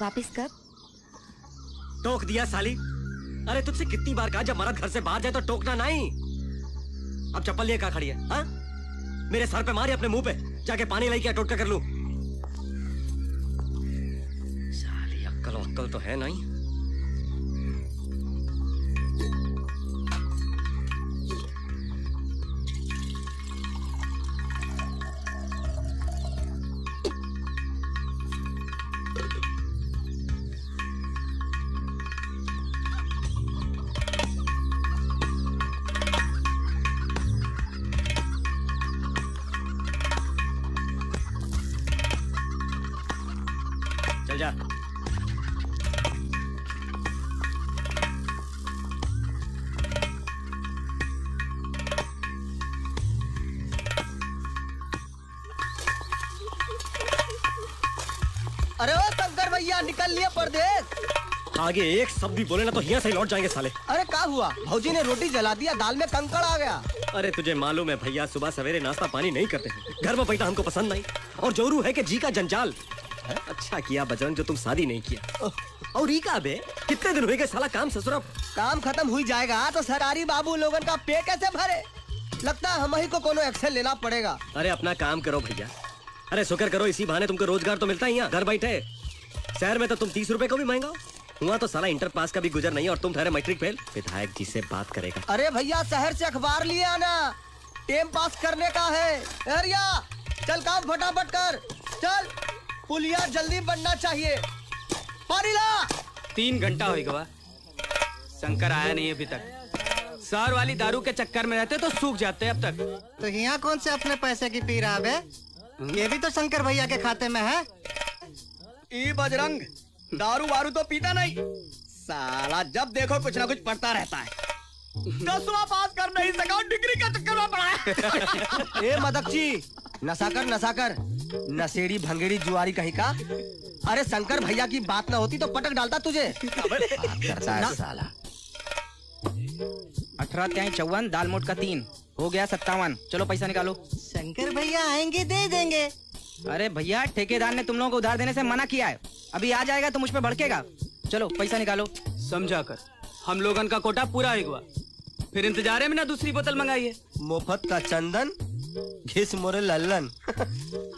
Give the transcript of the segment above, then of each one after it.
वापस कब? टोक दिया साली। अरे तुझसे कितनी बार कहा, जब मर्द घर से बाहर जाए तो टोकना नहीं। अब चप्पल लिए कहाँ खड़ी है? हाँ, मेरे सर पे मारी, अपने मुंह पे जाके पानी लाई, क्या टोटका कर लूं? साली अक्कल तो है नहीं। चल जा। अरे ओ शंकर भैया, निकल लिए परदेश। आगे एक शब्द भी बोले ना तो यहाँ से लौट जाएंगे साले। अरे क्या हुआ? भौजी ने रोटी जला दिया, दाल में कंकड़ आ गया। अरे तुझे मालूम है भैया, सुबह सवेरे नाश्ता पानी नहीं करते हैं। घर में बैठा हमको पसंद नहीं, और जोरू है कि जी का जंजाल। अच्छा किया बजरंग जो तुम शादी नहीं किया। और रीका बे, कितने दिन हुए गए साला काम ससुरा। काम खत्म हुई जाएगा तो सरकारी बाबू लोगन का पेट कैसे भरे? लगता है हम ही को कोनो एक्शन लेना पड़ेगा। अरे अपना काम करो भैया। अरे शुक्र करो, इसी बहाने तुमको रोजगार तो मिलता ही। यहाँ घर बैठे शहर में तो तुम 30 रुपए को भी महंगा हुआ, तो साला इंटर पास का भी गुजर नहीं, और तुम ठहरे मैट्रिक फेल। विधायक जी से बात करेगा। अरे भैया, शहर से अखबार लिए आना, टाइम पास करने का है। अरिया चल, काम फटाफट कर। चल, पुलिया जल्दी बनना चाहिए। पानी ला। 3 घंटा हो गया, शंकर आया नहीं अभी तक। सर वाली दारू के चक्कर में रहते तो सूख जाते अब तक। तो यहाँ कौन से अपने पैसे की पी रहा बे? ये भी तो शंकर भैया के खाते में है। ई बजरंग, दारू वारू तो पीता नहीं साला, जब देखो कुछ ना कुछ पढ़ता रहता है। 10वां पास कर नहीं सका, डिग्री का चक्कर में पड़ा है। ए मदकची, नशा कर, नशेड़ी भंगेड़ी जुआरी कहीं का। अरे शंकर भैया की बात ना होती तो पटक डालता तुझे। साला 18 त्याई 54, दाल मोट का 3 हो गया 57। चलो पैसा निकालो। शंकर भैया आएंगे दे देंगे। अरे भैया, ठेकेदार ने तुम लोगों को उधार देने से मना किया है। अभी आ जाएगा तो मुझ पे भड़केगा। चलो पैसा निकालो। समझा कर, हम लोगन का कोटा पूरा हुआ, फिर इंतजार में ना दूसरी बोतल मंगाइए। मुफ्त का चंदन, घिस मोरे लल्लन।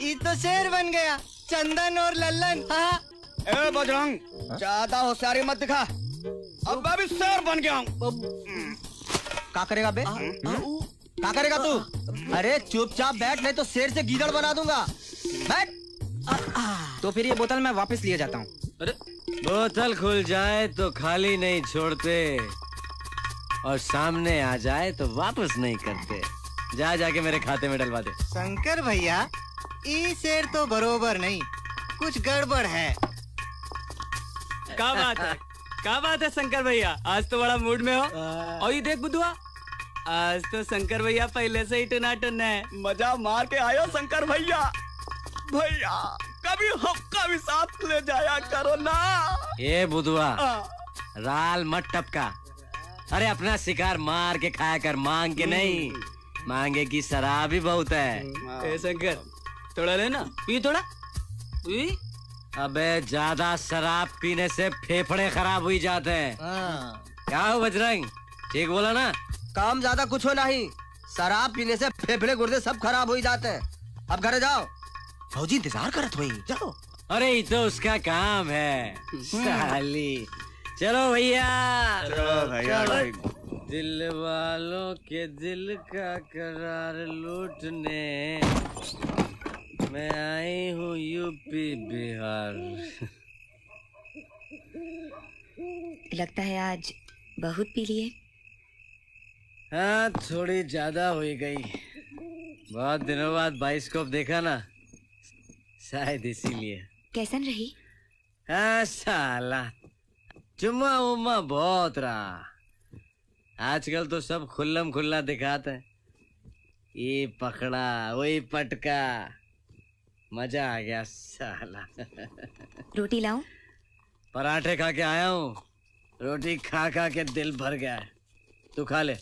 ये तो शेर बन गया, चंदन और लल्लन। हाँ। ए बजरंग, ज्यादा होशियारी मत दिखा, अब मैं भी शेर बन गया हूँ। क्या करेगा बे? क्या करेगा तू? अरे चुपचाप बैठ, नहीं तो शेर से गीदड़ बना दूंगा। बैठ। तो फिर ये बोतल मैं वापस लिए जाता हूँ। अरे बोतल खुल जाए तो खाली नहीं छोड़ते, और सामने आ जाए तो वापस नहीं करते। जाके मेरे खाते में डलवा दे। शंकर भैया, ये शेर तो बरोबर नहीं, कुछ गड़बड़ है। क्या बात है शंकर भैया, आज तो बड़ा मूड में हो। और ये देख बुधुआ, आज तो शंकर भैया पहले से ही टनाटन है। मजा मार के आयो शंकर भैया। भैया कभी हमका भी साथ ले जाया करो ना। ये बुधुआ, राल मत टपका। अरे अपना शिकार मार के खाया कर, मांग के नहीं। मांगे की शराब ही बहुत है। ए शंकर, थोड़ा लेना, पी थोड़ा। पी। अबे ज्यादा शराब पीने से फेफड़े खराब हुई जाते हैं। क्या हो बजरंग, ठीक बोला ना? काम ज्यादा कुछ हो नहीं, शराब पीने से फेफड़े गुर्दे सब खराब हो जाते हैं। अब घर जाओ, फौजी इंतजार करत हुई, जाओ। अरे ये तो उसका काम है साली। चलो भैया, दिल वालों के दिल का करार लूटने मैं आई हूँ यूपी बिहार। लगता है आज बहुत पी लिए। हाँ, थोड़ी ज्यादा हो गई। बहुत दिनों बाद बाइस्कोप देखा ना, शायद इसीलिए। कैसन रही? हाँ साला, चुम्मा उम्मा बहुत रहा। आजकल तो सब खुल्लम खुल्ला दिखाते हैं। ये पकड़ा, वही पटका, मजा आ गया साला। रोटी लाऊं? पराठे खा के आया हूँ, रोटी खा खा के दिल भर गया है। तू खा ले।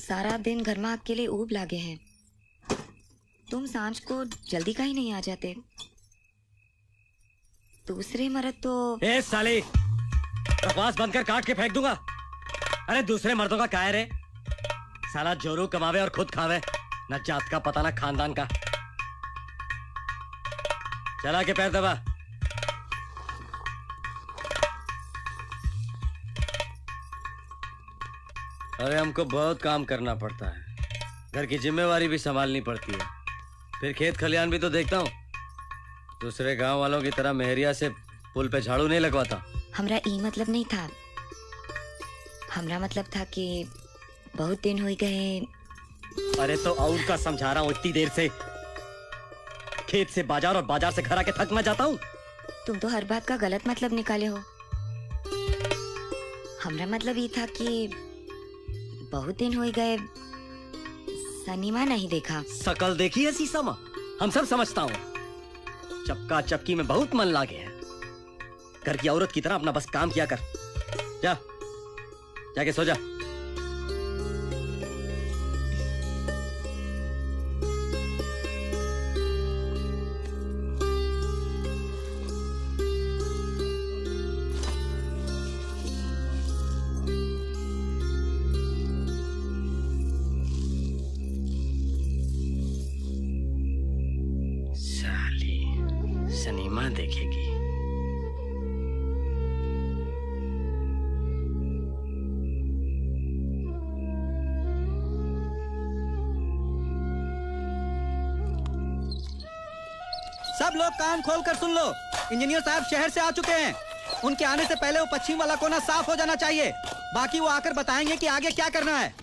सारा दिन घर में अकेले ऊब लागे हैं। तुम सांझ को जल्दी काहे नहीं आ जाते? दूसरे मर्द तो ए साले, बकवास बंद कर, काट के फेंक दूंगा। अरे दूसरे मर्दों का कायर है? साला जोरू कमावे और खुद खावे, न जात का पता न खानदान का। चला के पैर दबा। अरे हमको बहुत काम करना पड़ता है, घर की जिम्मेवारी भी संभालनी पड़ती है, फिर खेत खलियान भी तो देखता हूँ। दूसरे गांव वालों की तरह मेहरिया से पुल पे झाड़ू नहीं लगवाता। हमरा ई मतलब नहीं था। हमरा मतलब था कि बहुत दिन हो गए। अरे तो और का समझा रहा हूँ, इतनी देर से खेत से बाजार और बाजार से घर आके थक ना जाता हूँ। तुम तो हर बात का गलत मतलब निकाले हो। हमरा मतलब ये था कि बहुत दिन हो गए, सनीमा नहीं देखा। शकल देखी है शीशा में, हम सब समझता हूँ। चपका चपकी में बहुत मन लागे है। घर की औरत की तरह अपना बस काम किया कर। जा, जाके सो जा। सनीमा देखेगी। सब लोग कान खोल कर सुन लो। इंजीनियर साहब शहर से आ चुके हैं। उनके आने से पहले वो पश्चिम वाला कोना साफ हो जाना चाहिए। बाकी वो आकर बताएंगे कि आगे क्या करना है।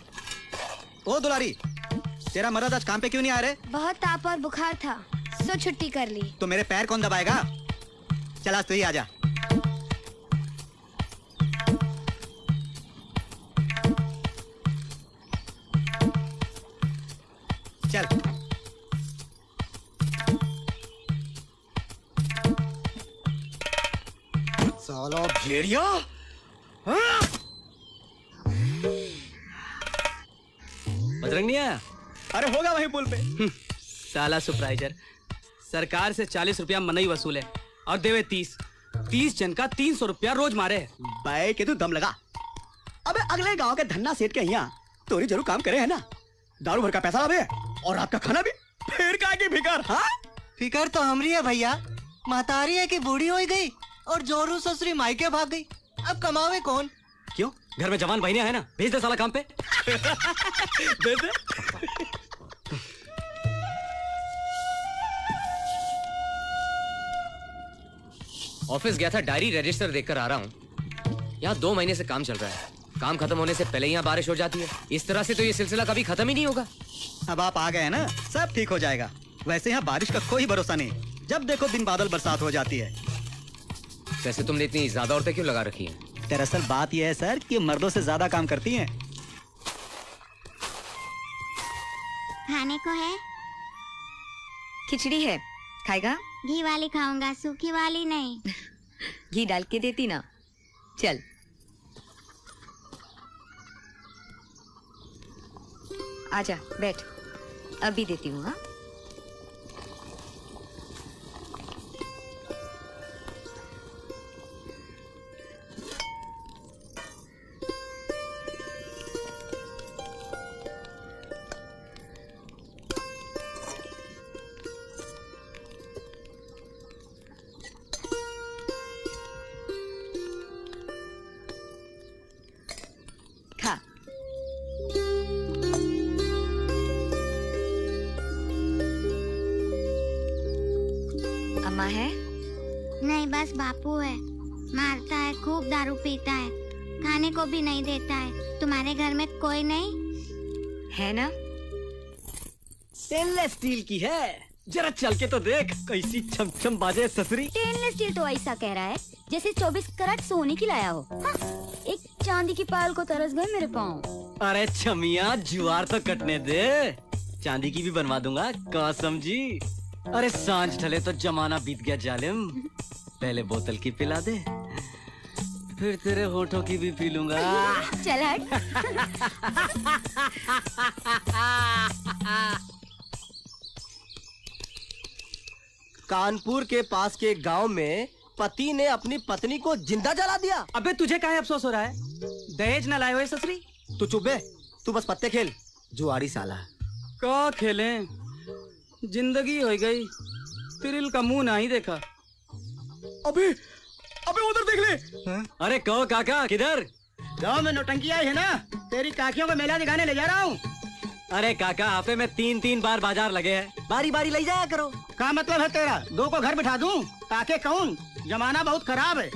ओ दुलारी, तेरा मर्द आज काम पे क्यों नहीं आ रहे? बहुत ताप और बुखार था, सो छुट्टी कर ली। तो मेरे पैर कौन दबाएगा? चल आज तू ही आजा। चल। साला भेड़िया। बजरंग नहीं आया? अरे होगा वहीं पुल पे। साला सरप्राइजर। सरकार से 40 रुपया मनई वसूल है और देवे 30 जन का 300 रुपया रोज मारे। बाय के तू दम लगा। अबे अगले गांव के धन्ना सेठ के यहाँ तोरी जरूर काम करे है ना। दारू भर का पैसा अबे और रात का खाना भी। फिर का की फिकर? हाँ, फिकर तो हमरी है भैया। महतारी है कि बूढ़ी हो गई और जोरू ससुरी मायके भाग गई। अब कमावे कौन? क्यों? घर में जवान बहनियां है ना, भेज दे साला काम पे। दे दे। ऑफिस गया था, डायरी रजिस्टर देखकर आ रहा हूँ। यहाँ 2 महीने से काम चल रहा है। काम खत्म होने से पहले यहाँ बारिश हो जाती है। इस तरह से तो ये सिलसिला कभी खत्म ही नहीं होगा। अब आप आ गए ना, सब ठीक हो जाएगा। वैसे यहाँ बारिश का कोई भरोसा नहीं, जब देखो दिन बादल बरसात हो जाती है। वैसे तुमने इतनी ज्यादा औरतें क्यों लगा रखी हैं? दरअसल बात यह है सर कि मर्दों से ज्यादा काम करती हैं। खाने को है? खिचड़ी है, खाएगा? घी वाली खाऊंगा, सूखी वाली नहीं। घी डाल के देती ना। चल। आजा बैठ, अभी देती हूँ। हाँ, खा। अम्मा है? नहीं, बस बापू है। मारता है, खूब दारू पीता है, खाने को भी नहीं देता है। तुम्हारे घर में कोई नहीं है ना? स्टेनलेस स्टील की है, जरा चल के तो देख कैसी छमछम बाजे ससुरी। स्टेनलेस स्टील तो ऐसा कह रहा है जैसे 24 कैरेट सोने की लाया हो। हाँ, एक चांदी की पायल को तरस गए मेरे पाँव। अरे छमिया, जुआर तो कटने दे, चांदी की भी बनवा दूंगा। कहाँ समझी? अरे सांझ ढले तो जमाना बीत गया जालिम। पहले बोतल की पिला दे, फिर तेरे होठों की भी पी लूंगा। चल हट। कानपुर के पास के गांव में पति ने अपनी पत्नी को जिंदा जला दिया। अबे तुझे काहे अफसोस हो रहा है? दहेज न लाए हुए ससुरी। तू चुप बे, तू बस पत्ते खेल, जुआरी साला। का खेलें, जिंदगी हो गई, तिरिल का मुंह नहीं देखा। अबे अबे उधर देख ले। अरे कहो काका किधर? गांव में नौटंकी आई है ना, तेरी काकियों को मेला दिखाने ले जा रहा हूँ। अरे काका हफ्ते में 3-3 बार बाजार लगे हैं, बारी बारी ले जाया करो। क्या मतलब है तेरा? दो को घर बिठा दूं? काके कौन? जमाना बहुत खराब है।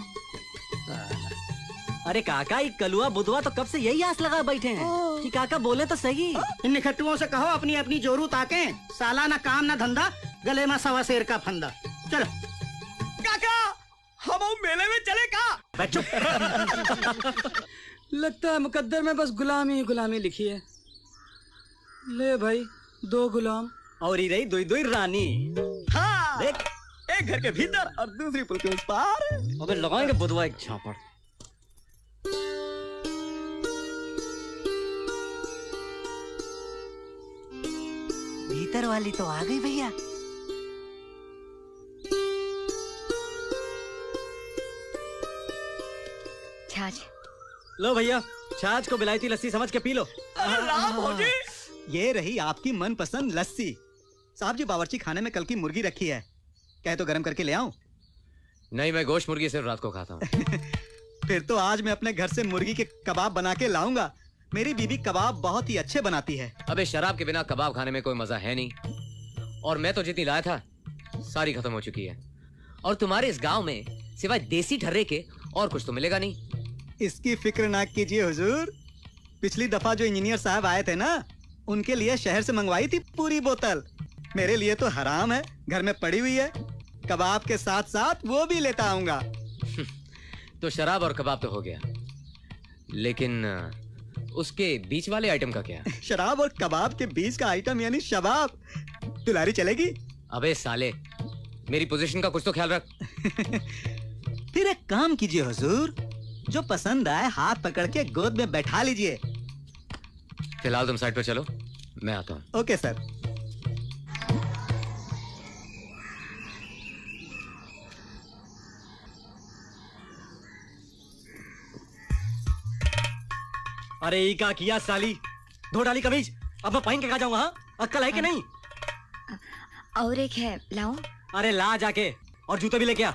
अरे काका ये कलुआ बुधवा तो कब से यही आस लगा बैठे हैं कि काका बोले तो सही। इन निखट्टुओं से कहो अपनी अपनी जोरू ताके, साला ना काम ना धंधा, गले में सवा शेर का फंदा। चलो काका, हम मेले में चले का? चुप। लगता है मुकद्दर में बस गुलामी ही गुलामी लिखी है। ले भाई 2 गुलाम। और ही रही दुई दुई रानी। हाँ, देख, एक घर के भीतर और दूसरी पुल के उस पार। अबे लगाएंगे बुधवा एक झापड़। भीतर वाली तो आ गई भैया। छाछ। लो भैया, छाछ को बिलायती लस्सी समझ के पी लो। ये रही आपकी मनपसंद लस्सी। साहब जी, बावर्ची खाने में कल की मुर्गी रखी है, कहे तो गरम करके ले आऊं? नहीं, मैं गोश्त मुर्गी सिर्फ रात को खाता हूँ। फिर तो आज मैं अपने घर से मुर्गी के कबाब बना के लाऊंगा। मेरी बीबी कबाब बहुत ही अच्छे बनाती है। अबे शराब के बिना कबाब खाने में कोई मजा है नहीं, और मैं तो जितनी लाया था सारी खत्म हो चुकी है। और तुम्हारे इस गांव में सिवाय देसी ठर्रे के और कुछ तो मिलेगा नहीं। इसकी फिक्र ना कीजिए हुजूर, पिछली दफा जो इंजीनियर साहब आए थे ना, उनके लिए शहर से मंगवाई थी पूरी बोतल। मेरे लिए तो हराम है, घर में पड़ी हुई है। कबाब के साथ साथ वो भी लेता आऊंगा। तो शराब और कबाब तो हो गया, लेकिन उसके बीच वाले आइटम का क्या? शराब और कबाब के बीच का आइटम यानी शबाब। दुलारी चलेगी? अबे साले, मेरी पोजीशन का कुछ तो ख्याल रख। फिर एक काम कीजिए हुजूर, जो पसंद आए हाथ पकड़ के गोद में बैठा लीजिए। फिलहाल तुम साइड पर चलो, मैं आता हूँ। Okay sir. अरे ई का किया साली, धो डाली कमीज, अब मैं पहन के कहा जाऊंगा? हाँ, अक्कल है कि नहीं? और एक है, लाऊं? अरे ला जाके, और जूते भी लेके आ।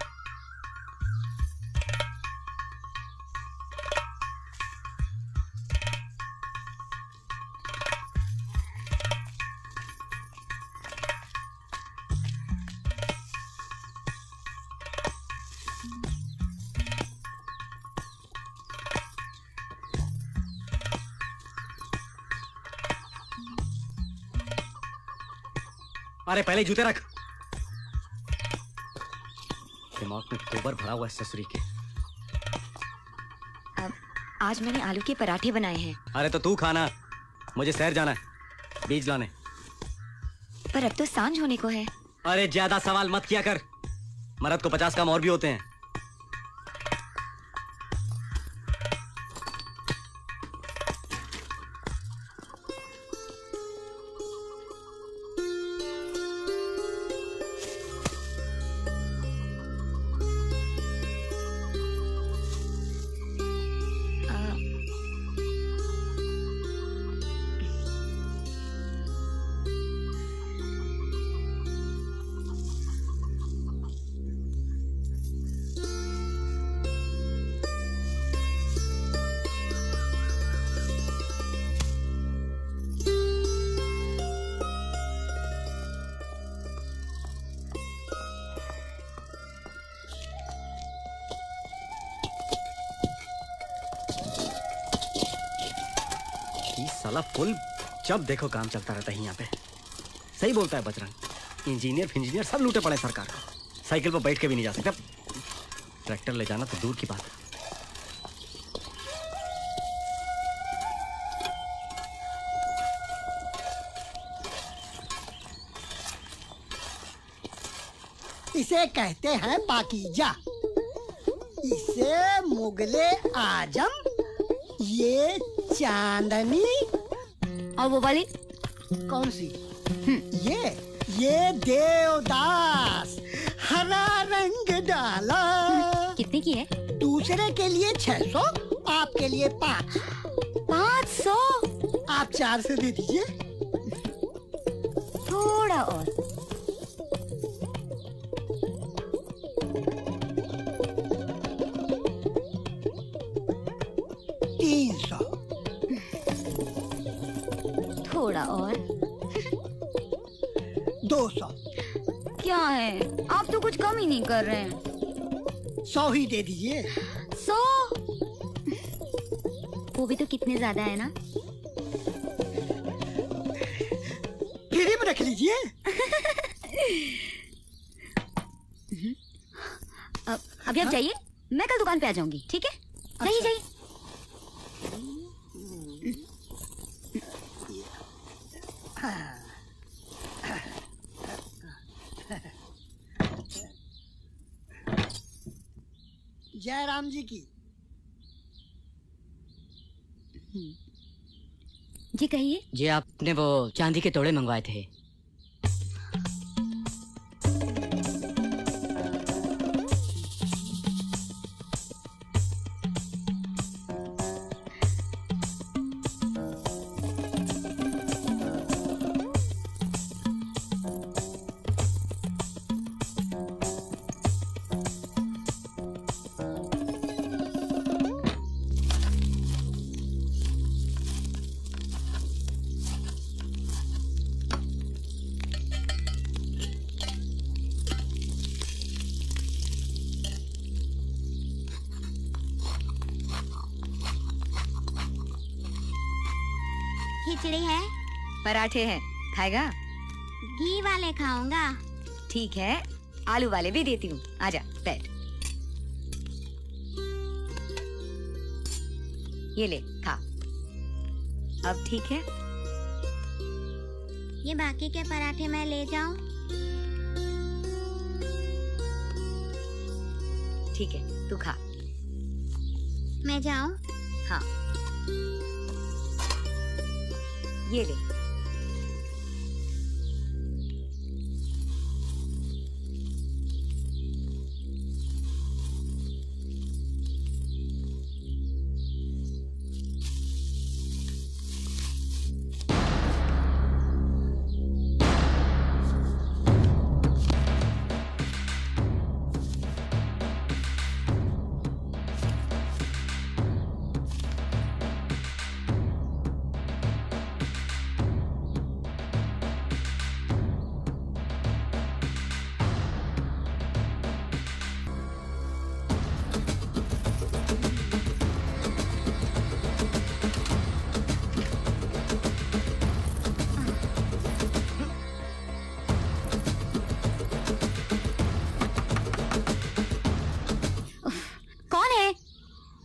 अरे पहले जूते रख। दिमाग में गोबर भरा हुआ है ससुरी के। अब आज मैंने आलू के पराठे बनाए हैं। अरे तो तू खाना, मुझे शहर जाना है बीज लाने। पर अब तो सांझ होने को है। अरे ज्यादा सवाल मत किया कर, मर्द को 50 काम और भी होते हैं। साला फुल जब देखो काम चलता रहता है यहाँ पे। सही बोलता है बजरंग, इंजीनियर फिंजीनियर सब लूटे पड़े सरकार को। साइकिल पर बैठ के भी नहीं जा सकते, ट्रैक्टर ले जाना तो दूर की बात है। इसे कहते हैं पाकीजा। इसे मुगले आजम, ये चांदनी। और वो वाली कौन सी? ये देवदास, हरा रंग डाला। कितने की है? दूसरे के लिए 600, आपके लिए 500। आप 400 दे दीजिए। थोड़ा और। थोड़ा और। 200। क्या है, आप तो कुछ कम ही नहीं कर रहे हैं। 100 ही दे दीजिए। 100? वो भी तो कितने ज्यादा है ना। फ्री में रख लीजिए। अभी आप जाइए, मैं कल दुकान पे आ जाऊंगी, ठीक है? जाइए जाइए। जय राम जी की। जी कहिए। जी आपने वो चांदी के तोड़े मंगवाए थे। खिचड़ी है? पराठे हैं, खाएगा? घी वाले खाऊंगा। ठीक है, आलू वाले भी देती हूँ। आजा बैठ। ये ले खा। अब ठीक है? ये बाकी के पराठे मैं ले जाऊं? ठीक है, तू खा। मैं जाऊं? हाँ, ये ले।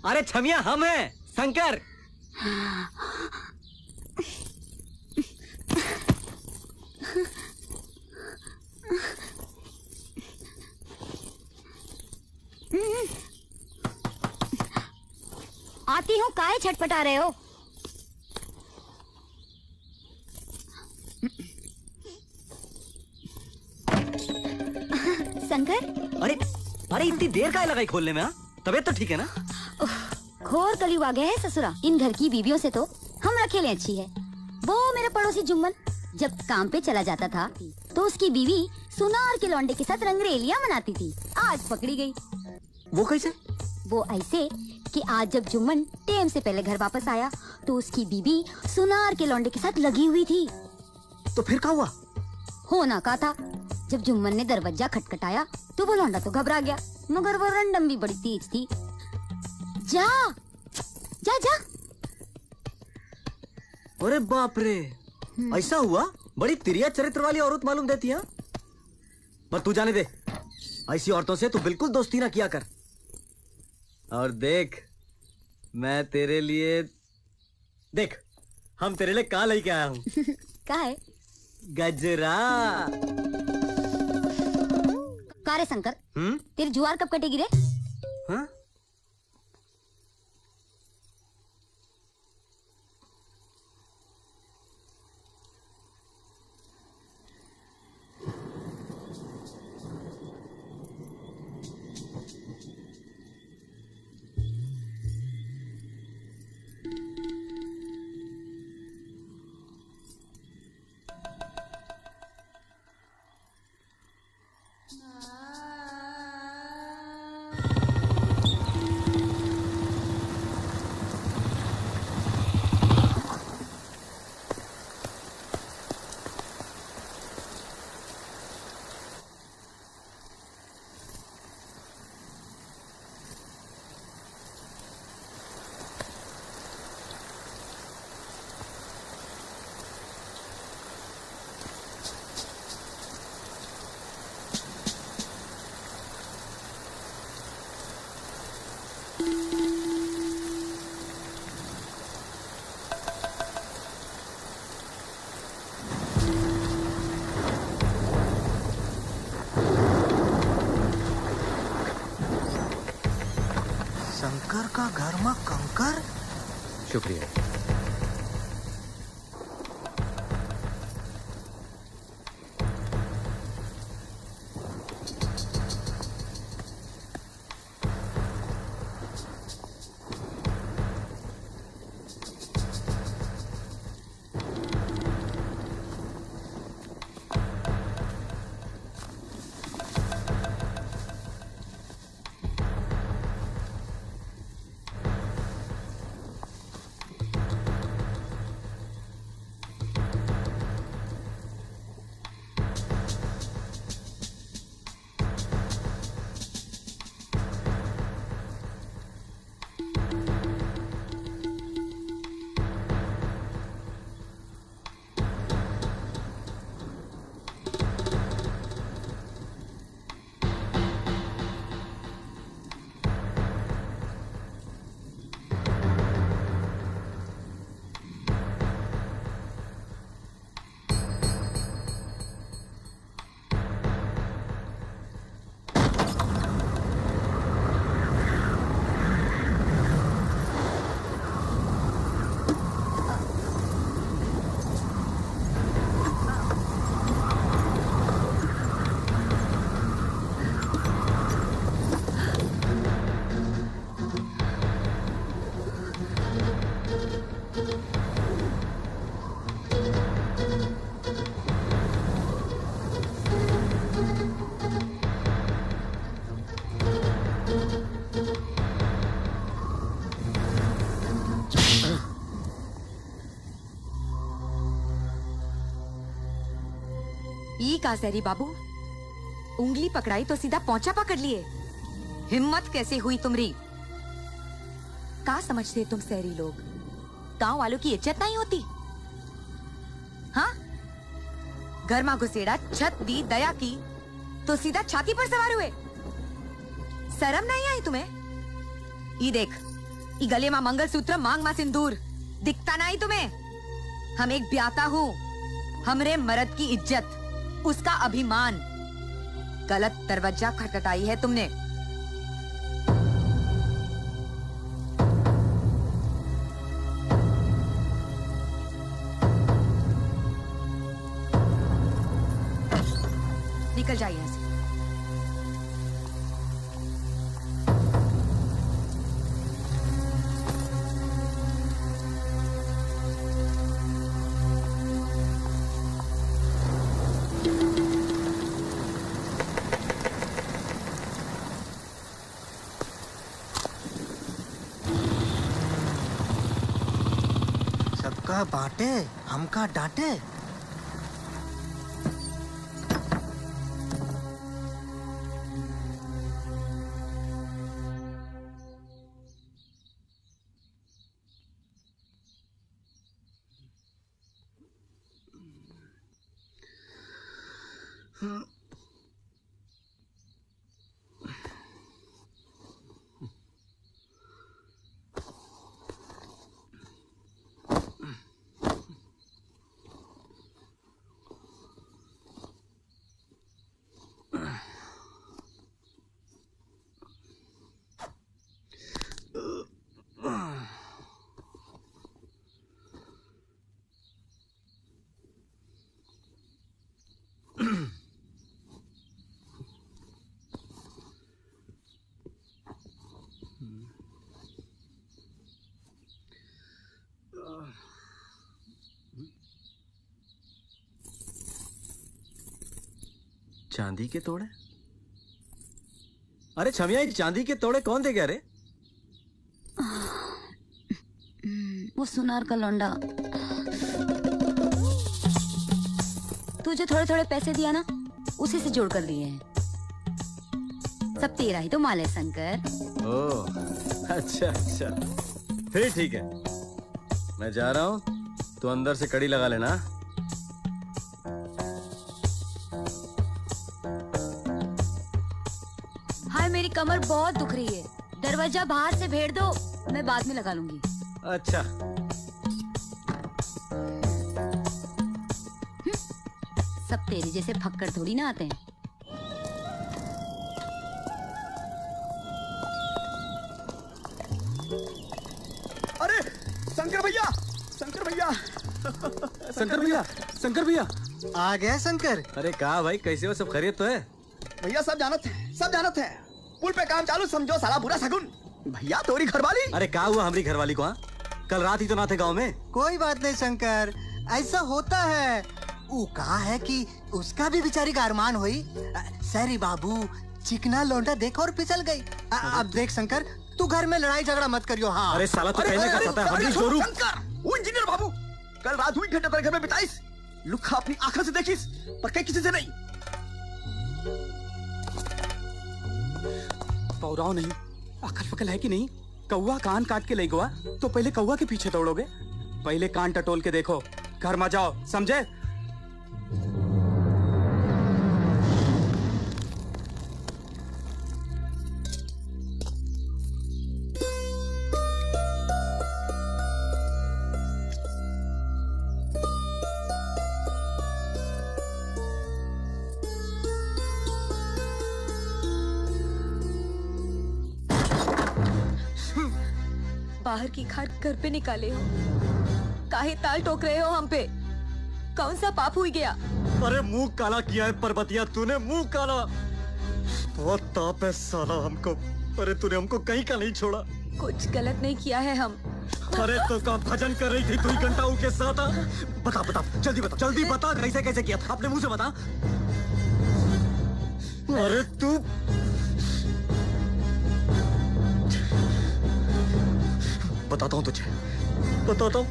अरे छमिया, हम हैं शंकर। आती हूँ, काहे छटपटा रहे हो? शंकर, अरे इतनी देर का लगाई खोलने में? तबीयत तो ठीक है ना? घोर कलयुग आ गया है ससुरा। इन घर की बीवियों से तो हम अकेले अच्छी है। वो मेरा पड़ोसी जुम्मन जब काम पे चला जाता था तो उसकी बीवी सुनार के लौंडे के साथ रंगरेलियां मनाती थी। आज पकड़ी गई। वो कैसे? वो ऐसे कि आज जब जुम्मन टाइम से पहले घर वापस आया तो उसकी बीवी सुनार के लौंडे के साथ लगी हुई थी। तो फिर क्या हुआ? होना का था, जब जुम्मन ने दरवाजा खटखटाया तो वो लौंडा तो घबरा गया, मगर वो रंडम भी बड़ी तेज थी। जा जा जा। अरे बाप रे, ऐसा हुआ? बड़ी तिरिया चरित्र वाली औरत मालूम देती है। पर तू जाने दे, ऐसी औरतों से तू बिल्कुल दोस्ती ना किया कर। और देख, मैं तेरे लिए, देख हम तेरे लिए का लेके आया हूँ। का है? गजरा। का रे शंकर, तेरी जुआर कब कटेगी रे? हाँ? आपका घर में कंकर? शुक्रिया। ई का सैरी बाबू, उंगली पकड़ाई तो सीधा पहुंचा पकड़ लिए। हिम्मत कैसे हुई तुमरी? का समझते तुम सैरी लोग? गांव वालों की इज्जत नहीं होती? हाँ, घर में घुसेड़ा, छत दी, दया की तो सीधा छाती पर सवार हुए। शर्म नहीं आई तुम्हें? ई देख, ई गले में मंगलसूत्र, मांग में सिंदूर, दिखता नहीं तुम्हें? हम एक ब्याता हूँ, हमरे मर्द की इज्जत, उसका अभिमान। गलत दरवाजा खटखटाई है तुमने। निकल जाइए यहाँ से। सबका बांटे, हमका डांटे। चांदी के तोड़े? अरे छमिया, चांदी के तोड़े कौन दे गया रे? वो सुनार का लौंडा। तुझे थोड़े थोड़े पैसे दिया ना, उसी से जोड़ कर लिए हैं। सब तेरा ही तो माल है शंकर। ओह, अच्छा अच्छा, फिर ठीक है। मैं जा रहा हूँ, तो अंदर से कड़ी लगा लेना। हाय, मेरी कमर बहुत दुख रही है। दरवाजा बाहर से भेड़ दो, मैं बाद में लगा लूंगी। अच्छा। सब तेरे जैसे फक्कड़ थोड़ी ना आते हैं। शंकर भैया, शंकर भैया, शंकर भैया, शंकर भैया आ गया शंकर। अरे कहा भाई, कैसे हो? सब खैरियत तो है? भैया सब जानत है। पुल पे काम चालू समझो, साला बुरा शगुन। भैया तोरी घरवाली। अरे क्या हुआ हमारी घरवाली को? कल रात ही तो ना थे गांव में। कोई बात नहीं शंकर, ऐसा होता है। वो कहा है कि उसका भी बेचारी का अरमान हुई। सरी बाबू चिकना लौंडा देख और फिसल गई। अब देख शंकर, तू घर में लड़ाई झगड़ा मत करियो। हाँ अरे साला तू कहने का पता है हमारी जोरू। शंकर, वो इंजीनियर बाबू कल रात हुई घंटे तेरे घर में बिताईस। लुखा अपनी आंखों से देखिस, पर कहीं किसी से नहीं। पौराव नहीं, अकल पकल है कि नहीं? कौवा कान काट के ले गया तो पहले कौवा के पीछे दौड़ोगे? पहले कान टटोल के देखो, घर में जाओ, समझे? बाहर की खाट घर पे निकाले हो, काहे ताल टोक रहे हो हम पे? कौन सा पाप हुई गया? अरे मुंह काला किया है पर्वतिया तूने, मुंह काला। बहुत ताप है साला हमको। अरे तूने हमको कहीं का नहीं छोड़ा। कुछ गलत नहीं किया है हम। अरे तो का भजन कर रही थी 2 घंटा के साथ। बता बता जल्दी बता, जल्दी बता कैसे कैसे किया था? अपने मुंह से बता। अरे तू बताता हूँ तुझे, बताता हूँ।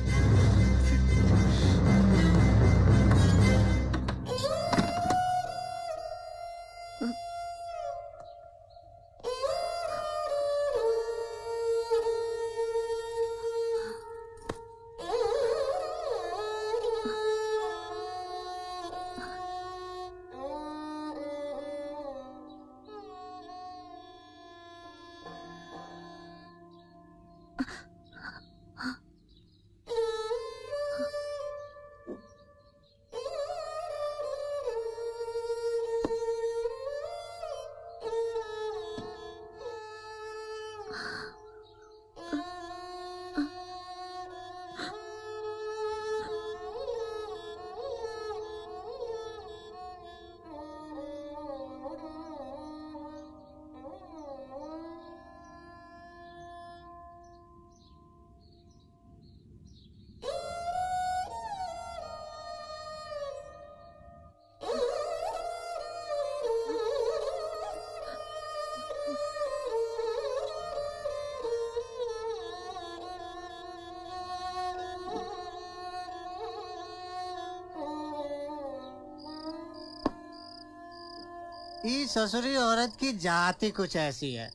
ई ससुरी औरत की जाति कुछ ऐसी है।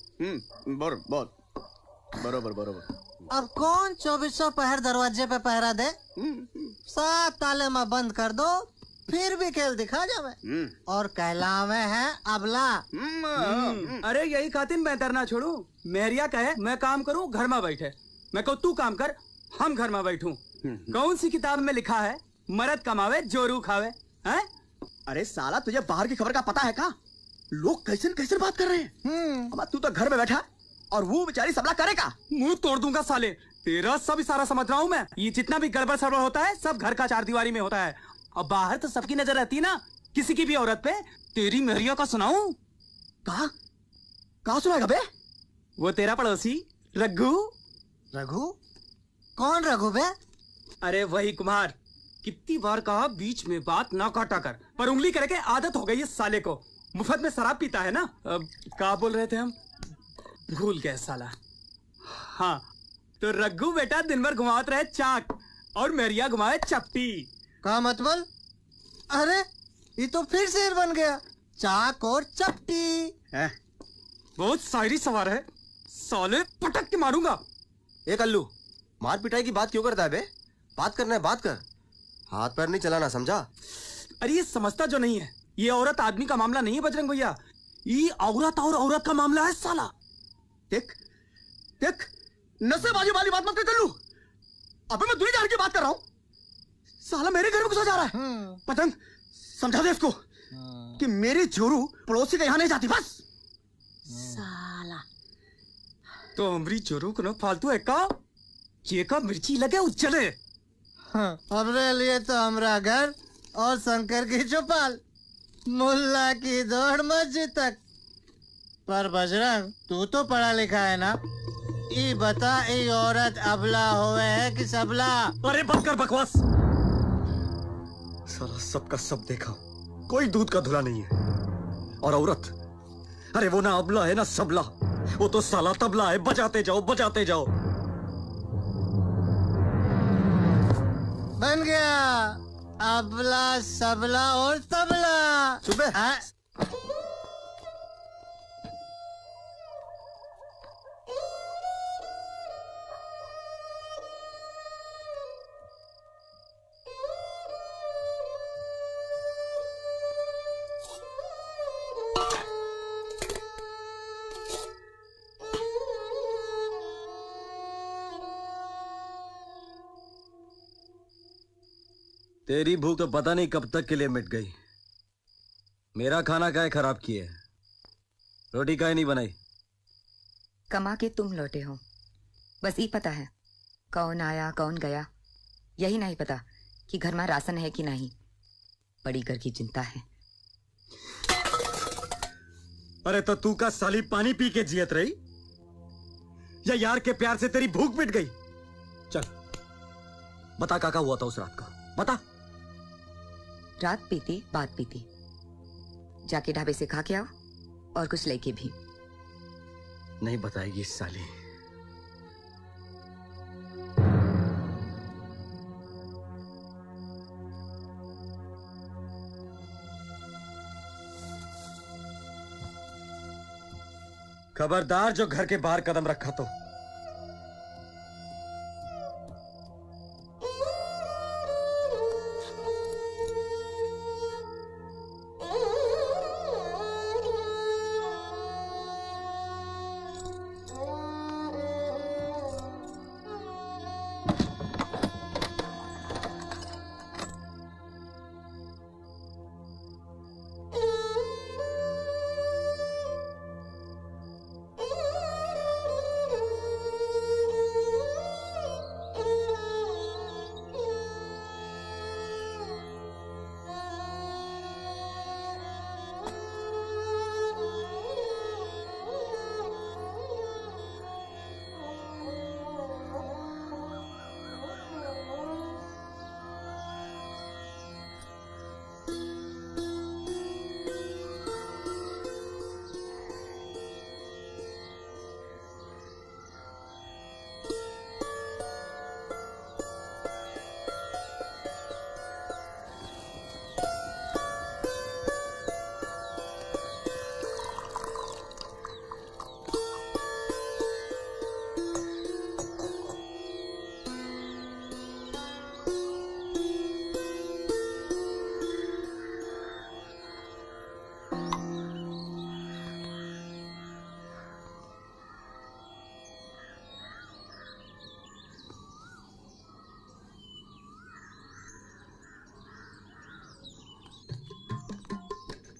बरोबर। अब कौन 2400 पहर दरवाजे पे पहरा दे? 7 ताले में बंद कर दो, फिर भी खेल दिखा जावे। और कहलावे है अबला। अरे यही खातिर मैं डरना छोड़ू। मेरिया कहे मैं काम करूं, घर में बैठे। मैं कहूँ तू काम कर, हम घर में बैठूं। कौन सी किताब में लिखा है मर्द कमावे जोरू खावे? हैं? अरे साला तुझे बाहर की खबर का पता है का? लोग कैसे बात कर रहे हैं। अब तू तो घर में बैठा और वो बेचारी सबला करेगा। मुंह तोड़ दूंगा साले, तेरा सब इशारा समझ रहा हूँ मैं। ये जितना भी गड़बड़ सड़बड़ होता है सब घर का 4 दीवारी में होता है। अब बाहर तो सबकी नजर रहती है ना, किसी की भी औरत पे। तेरी मेरिया का सुनाऊं? कहा सुनाएगा बे? वो तेरा पड़ोसी रघु। रघु? कौन रघु बे? अरे वही कुमार। कितनी बार कहा बीच में बात ना काटा कर, पर उंगली करके आदत हो गई है साले को। मुफ्त में शराब पीता है ना। अब क्या बोल रहे थे हम? भूल गए साला। हाँ तो रघु बेटा दिन भर घुमावत रहे चाक और मेरिया घुमावे चप्पी। का मतलब? अरे ये तो फिर शेर बन गया, चाक और चपटी। बहुत शायरी सवार है साले, पटक के मारूंगा। ए कल्लू, मार पिटाई की बात क्यों करता है बे? बात करना है बात कर, हाथ पैर नहीं चलाना, समझा? अरे ये समझता जो नहीं है, ये औरत आदमी का मामला नहीं है बजरंग भैया, ये औरत और औरत का मामला है साला। देख देख, नशेबाजी वाली बात मत कर कल्लू। अबे मैं दुनिया की बात कर रहा हूँ। साला मेरे घर में घुसा जा रहा है। पतंग समझा दे इसको कि मेरी जोरू पड़ोसी के यहाँ नहीं जाती। बस साला तो हमारी जोरू को ना फालतू है का? ये का मिर्ची लगे उज्जले। हाँ, हमरे लिए तो हमरा घर और शंकर की चौपाल, मुल्ला की दौड़ मस्जिद तक। पर बजरंग, तू तो पढ़ा लिखा है ना, ई बता ई औरत अबला होवे है कि सबला? अरे बंद कर बकवास। साला सबका सब देखा, कोई दूध का धुला नहीं है। और औरत, अरे वो ना अबला है ना सबला, वो तो साला तबला है। बजाते जाओ बजाते जाओ। बन गया अबला सबला और तबला। सुबह हाँ? तेरी भूख तो पता नहीं कब तक के लिए मिट गई। मेरा खाना काहे खराब किए? रोटी काहे नहीं बनाई? कमा के तुम लौटे हो, बस ये पता है कौन आया कौन गया। यही नहीं पता कि घर में राशन है कि नहीं। बड़ी घर की चिंता है। अरे तो तू का साली पानी पी के जियत रही, या यार के प्यार से तेरी भूख मिट गई? चल बता काका हुआ था उस रात का, बता। रात पीती बात पीती, जाके ढाबे से खा के आओ और कुछ लेके भी। नहीं बताएगी इस साली। खबरदार जो घर के बाहर कदम रखा तो।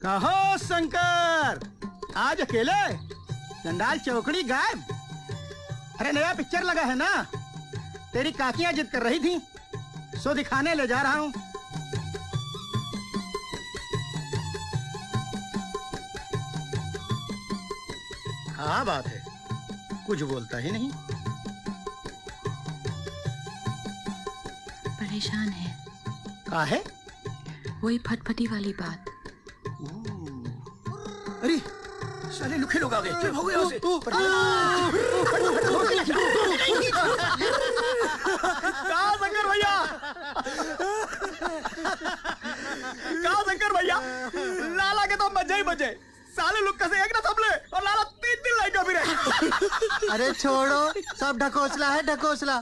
कहो शंकर, आज अकेले? चंडाल चौकड़ी गायब। अरे नया पिक्चर लगा है ना, तेरी काकियां जिद कर रही थी, सो दिखाने ले जा रहा हूँ। हाँ बात है, कुछ बोलता ही नहीं। परेशान है। का है? वही फटफटी वाली बात। अरे साले लुखे लोग आ गए। चल भागो यहाँ से। कहाँ शंकर भैया? कहाँ शंकर भैया? लाला के तो मजे ही मजे। साले लोग कसे एक ना सबले, और लाला 3 दिन लाएगा फिर। अरे छोड़ो, सब ढकोसला है ढकोसला।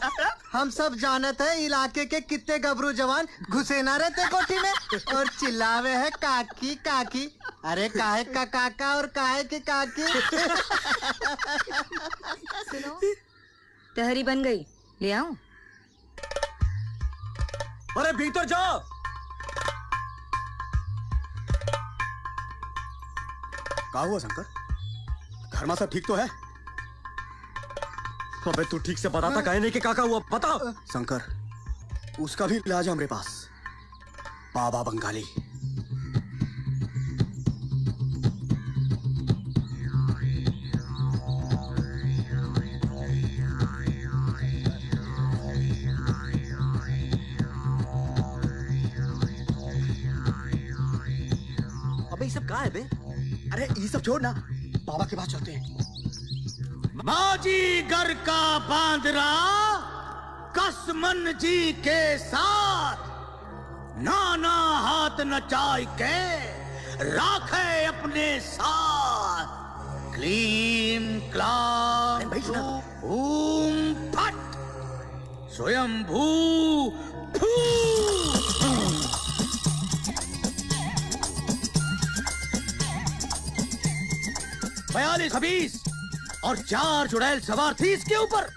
हम सब जानते हैं इलाके के कितने गबरू जवान घुसे ना रहते कोठी में और चिल्लावे है काकी काकी। अरे काहे का काका और काहे की काकी। सुनो, तहरी बन गई, ले आऊं? अरे भीतर जाओ। क्या हुआ शंकर? घर में सब ठीक तो है? अबे तू ठीक से बताता काहे नहीं कि काका हुआ बता। शंकर, उसका भी इलाज है हमारे पास, बाबा बंगाली। अबे ये सब कहाँ है बे? अरे ये सब छोड़ ना, बाबा के पास चलते हैं। बाजीगर का बांदरा कसमन जी के साथ नाना हाथ नचाई के राखे अपने साथ। क्लीम क्लाम ओम फट स्वयंभू फू। 42 हबीस और 4 चुड़ैल सवार थी इसके ऊपर,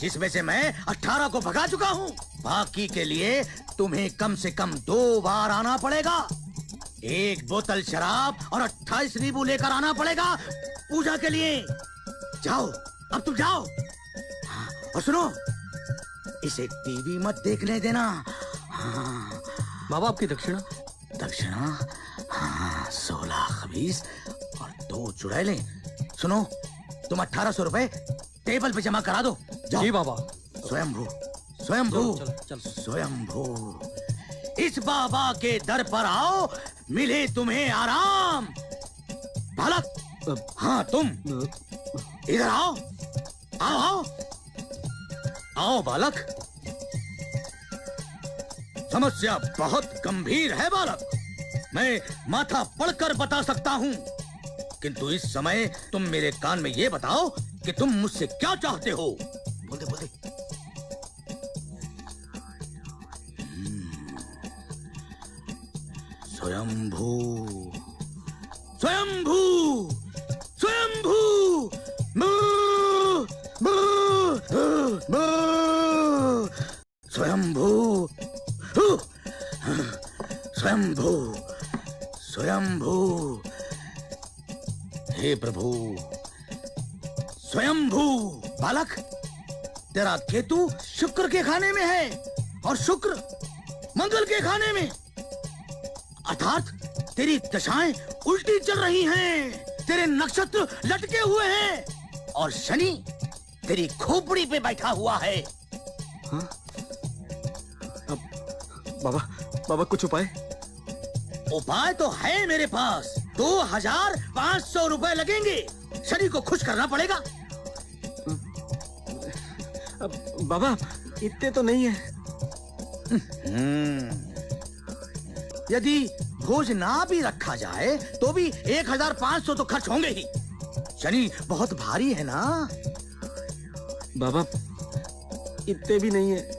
जिसमें से मैं 18 को भगा चुका हूँ। बाकी के लिए तुम्हें कम से कम 2 बार आना पड़ेगा। 1 बोतल शराब और 28 नींबू लेकर आना पड़ेगा पूजा के लिए। जाओ, अब तुम जाओ। हाँ, और सुनो, इसे टीवी मत देखने देना। हाँ। बाबा आपकी दक्षिणा? दक्षिणा? हाँ, 16 खबीस और 2 चुड़ैलें। सुनो, तुम 1800 रुपए टेबल पे जमा करा दो। जाओ। जी बाबा। स्वयंभू, स्वयंभू, स्वयंभू। इस बाबा के दर पर आओ, मिले तुम्हें आराम। बालक, हाँ तुम इधर आओ, आओ आओ आओ बालक। समस्या बहुत गंभीर है बालक, मैं माथा पढ़कर बता सकता हूँ, किंतु इस समय तुम मेरे कान में ये बताओ कि तुम मुझसे क्या चाहते हो। बोल दे, बोल दे। स्वयंभू, स्वयंभू, स्वयंभू, मू, मू, मू, स्वयंभू, स्वयंभू, स्वयंभू। हे प्रभु, स्वयंभू। बालक, तेरा केतु शुक्र के खाने में है और शुक्र मंगल के खाने में, अर्थात तेरी दशाएं उल्टी चल रही हैं। तेरे नक्षत्र लटके हुए हैं और शनि तेरी खोपड़ी पे बैठा हुआ है। हाँ? बाबा, बाबा कुछ उपाय? उपाय तो है मेरे पास। 2500 रुपए लगेंगे। शनि को खुश करना पड़ेगा। बाबा इतने तो नहीं है। यदि भोज ना भी रखा जाए तो भी 1500 तो खर्च होंगे ही। शनि बहुत भारी है ना। बाबा इतने भी नहीं है।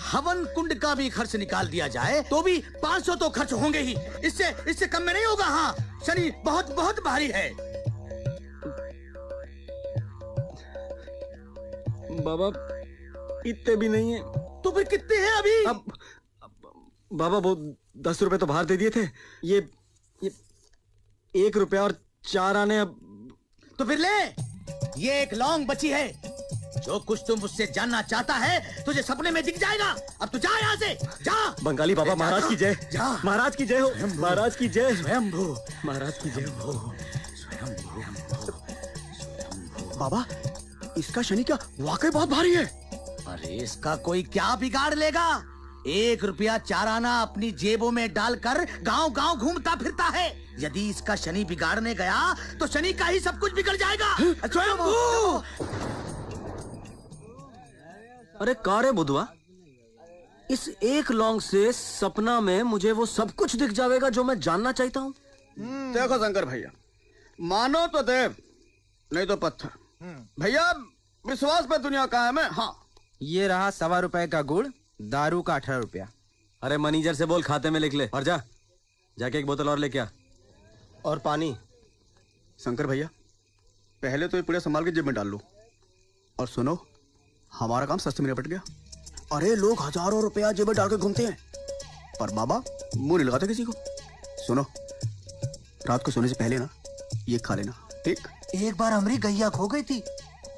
हवन कुंड का भी खर्च निकाल दिया जाए तो भी 500 तो खर्च होंगे ही। इससे कम में नहीं होगा। हाँ, शनि बहुत बहुत भारी है। बाबा इतने भी नहीं है। तो फिर कितने हैं अभी? अब बाबा वो 10 रुपए तो बाहर दे दिए थे। ये 1 रुपया और 4 आने। अब तो फिर ले, ये एक लौंग बची है। जो कुछ तुम मुझसे जानना चाहता है तुझे सपने में दिख जाएगा। अब तू जा यहाँ से, जा। बंगाली बाबा महाराज की जय। जा। महाराज की जय हो। महाराज की जय। स्वयंभू, महाराज की जय हो। बाबा, इसका शनि क्या वाकई बहुत भारी है? अरे इसका कोई क्या बिगाड़ लेगा। 1 रुपया 4 आना अपनी जेबों में डालकर गांव गांव घूमता फिरता है। यदि इसका शनि बिगाड़ने गया तो शनि का ही सब कुछ बिगड़ जाएगा। स्वयंभू। अरे कारे बुधवा, इस एक लौंग से सपना में मुझे वो सब कुछ दिख जाएगा जो मैं जानना चाहता हूँ। देखो शंकर भैया, मानो तो देव, नहीं तो पत्थर। भैया विश्वास पे दुनिया कायम है। हाँ, ये रहा 1.25 रुपए का गुड़, दारू का 18 रुपया। अरे मैनेजर से बोल खाते में लिख ले और जा, जाके 1 बोतल और लेके आ। और पानी। शंकर भैया, पहले तो ये पूरा संभाल के जेब में डाल लो। और सुनो, हमारा काम सस्ते में निपट गया। अरे लोग हजारों रुपया जेब में डाल के घूमते हैं, पर बाबा मुंह नहीं लगाते किसी को। सुनो, रात को सोने से पहले ना ये खा लेना, ठीक? एक बार हमारी गैया खो गई थी,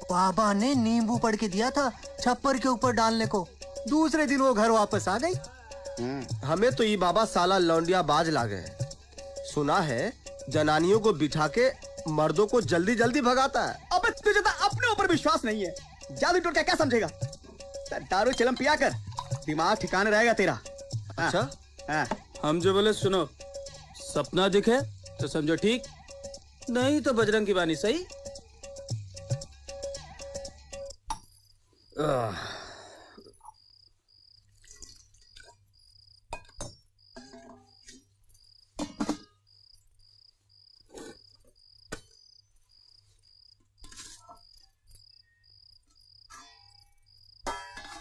बाबा ने नींबू पड़ के दिया था छप्पर के ऊपर डालने को। दूसरे दिन वो घर वापस आ गई। हमें तो ये बाबा साला लौंडिया बाज ला गए। सुना है जनानियों को बिठा के मर्दों को जल्दी जल्दी भगाता है। अबे तुझे तो अपने ऊपर विश्वास नहीं है, जादू टोटका क्या समझेगा? दारू चिलम पिया कर, दिमाग ठिकाने रहेगा तेरा। अच्छा हम जो बोले सुनो, सपना दिखे तो समझो ठीक, नहीं तो बजरंग की बानी सही।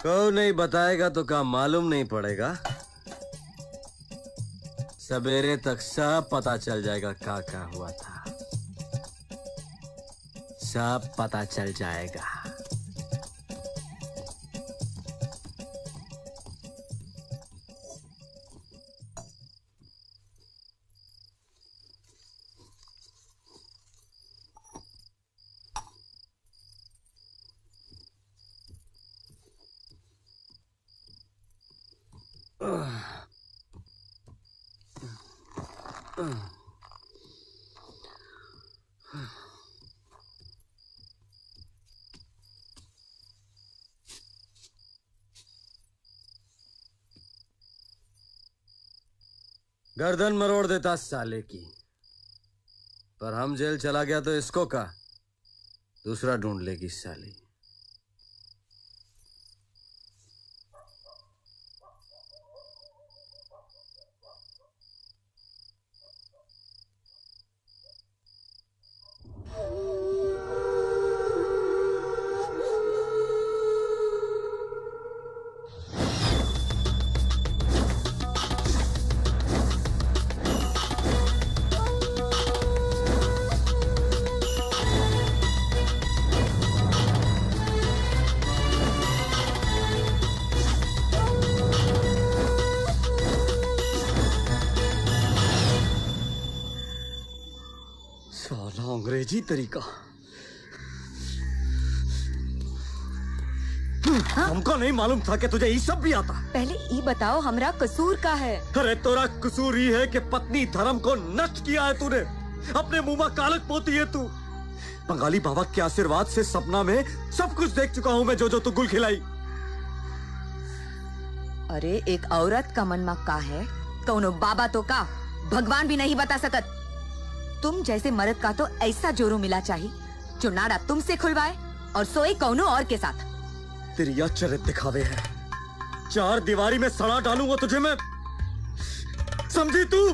कौन नहीं बताएगा तो क्या मालूम नहीं पड़ेगा। सवेरे तक सब पता चल जाएगा क्या हुआ था, सब पता चल जाएगा। गर्दन मरोड़ देता साले की, पर हम जेल चला गया तो इसको का दूसरा ढूंढ लेगी साली। अंग्रेजी तरीका। हमको नहीं मालूम था कि तुझे ये सब भी आता। पहले ये बताओ हमरा कसूर का है? अरे तोरा कसूर ही है कि पत्नी धर्म को नष्ट किया है तूने। अपने मुंह में कालक पोती है तू। बंगाली बाबा के आशीर्वाद से सपना में सब कुछ देख चुका हूँ मैं, जो तू गुल खिलाई। अरे एक औरत का मन में का है, कौनो बाबा तो का भगवान भी नहीं बता सकत। तुम जैसे मर्द का तो ऐसा जोरू मिला चाहिए जो नाड़ा तुमसे खुलवाए और सोए कौनो और के साथ। तेरी आश्चर्य दिखावे है, चार दीवारी में सड़ा डालूंगा तुझे मैं, समझी तू?